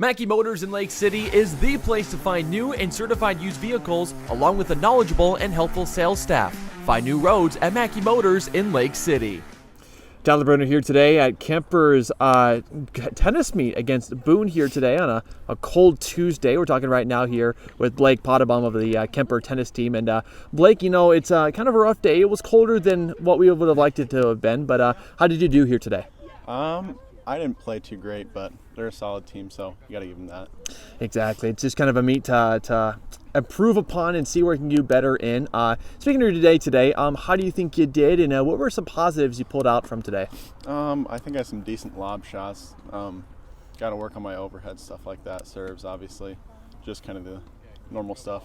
Mackey Motors in Lake City is the place to find new and certified used vehicles, along with a knowledgeable and helpful sales staff. Find new roads at Mackey Motors in Lake City. Jonathan Brunner here today at Kuemper's tennis meet against Boone here today on a cold Tuesday. We're talking right now here with Blake Pottebaum of the Kuemper tennis team. And Blake, you know, it's kind of a rough day. It was colder than what we would have liked it to have been, but how did you do here today? I didn't play too great, but they're a solid team, so you got to give them that. Exactly. It's just kind of a meet to improve upon and see where you can do better in. Speaking of your today, how do you think you did, and what were some positives you pulled out from today? I think I had some decent lob shots. Got to work on my overhead stuff like that. Serves, obviously, just kind of the normal stuff.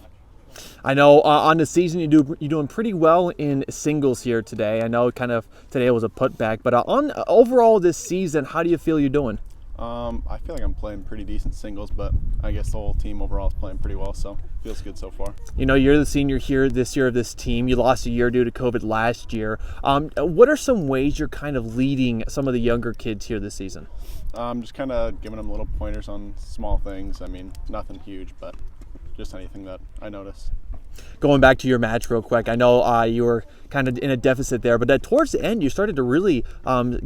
I know on the season you're doing pretty well in singles here today. I know kind of today was a putback, but on overall this season, how do you feel you're doing? I feel like I'm playing pretty decent singles, but I guess the whole team overall is playing pretty well, so feels good so far. You know, you're the senior here this year of this team. You lost a year due to COVID last year. What are some ways you're kind of leading some of the younger kids here this season? Just kind of giving them little pointers on small things. I mean, nothing huge, but just anything that I noticed. Going back to your match real quick, I know you were kind of in a deficit there, but towards the end you started to really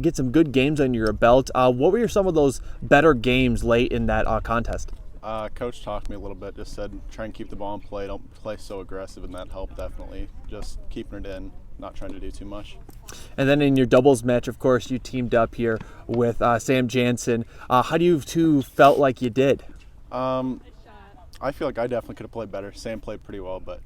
get some good games on your belt. What were some of those better games late in that contest? Coach talked to me a little bit, just said try and keep the ball in play, don't play so aggressive, and that helped definitely. Just keeping it in, not trying to do too much. And then in your doubles match, of course, you teamed up here with Sam Janssen. How do you two felt like you did? I feel like I definitely could have played better. Sam played pretty well, but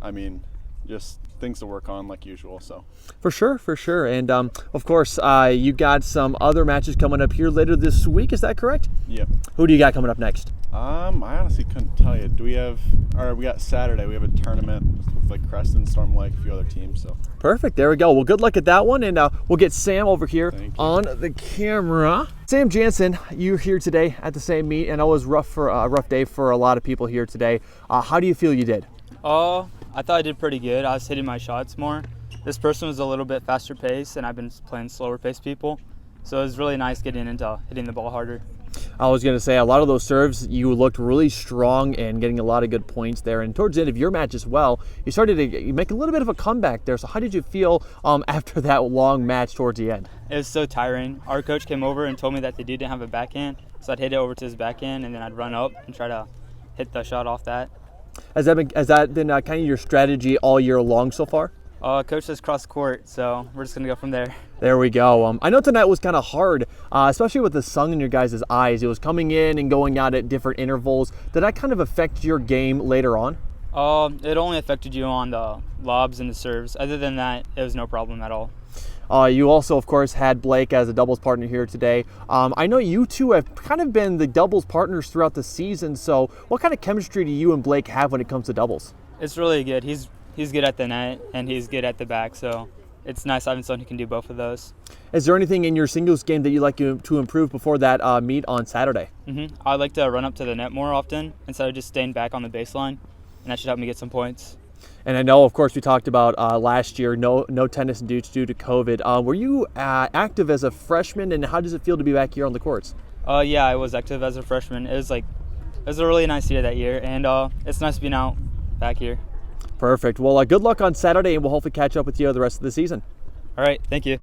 I mean, just things to work on like usual. So for sure. And of course, you got some other matches coming up here later this week. Is that correct? Yeah. Who do you got coming up next? I honestly couldn't tell you. We got Saturday. We have a tournament with like Creston, Storm Lake, a few other teams. So perfect. There we go. Well, good luck at that one, and we'll get Sam over here on the camera. Sam Janssen, you're here today at the same meet, and it was a rough day for a lot of people here today. How do you feel you did? I thought I did pretty good. I was hitting my shots more. This person was a little bit faster pace, and I've been playing slower pace people. So it was really nice getting into hitting the ball harder. I was going to say, a lot of those serves, you looked really strong and getting a lot of good points there. And towards the end of your match as well, you started to make a little bit of a comeback there. So how did you feel after that long match towards the end? It was so tiring. Our coach came over and told me that the dude didn't have a backhand. So I'd hit it over to his backhand, and then I'd run up and try to hit the shot off that. Has that been kind of your strategy all year long so far? Coach says cross court, so we're just going to go from there. There we go. I know tonight was kind of hard, especially with the sun in your guys' eyes. It was coming in and going out at different intervals. Did that kind of affect your game later on? It only affected you on the lobs and the serves. Other than that, it was no problem at all. You also, of course, had Blake as a doubles partner here today. I know you two have kind of been the doubles partners throughout the season, so what kind of chemistry do you and Blake have when it comes to doubles? It's really good. He's good at the net, and he's good at the back, so it's nice having someone who can do both of those. Is there anything in your singles game that you'd like to improve before that meet on Saturday? I'd like to run up to the net more often instead of just staying back on the baseline, and that should help me get some points. And I know, of course, we talked about last year, no tennis due to COVID. Were you active as a freshman, and how does it feel to be back here on the courts? Yeah, I was active as a freshman. It was a really nice year that year, and it's nice being out back here. Perfect. Well, good luck on Saturday, and we'll hopefully catch up with you the rest of the season. All right. Thank you.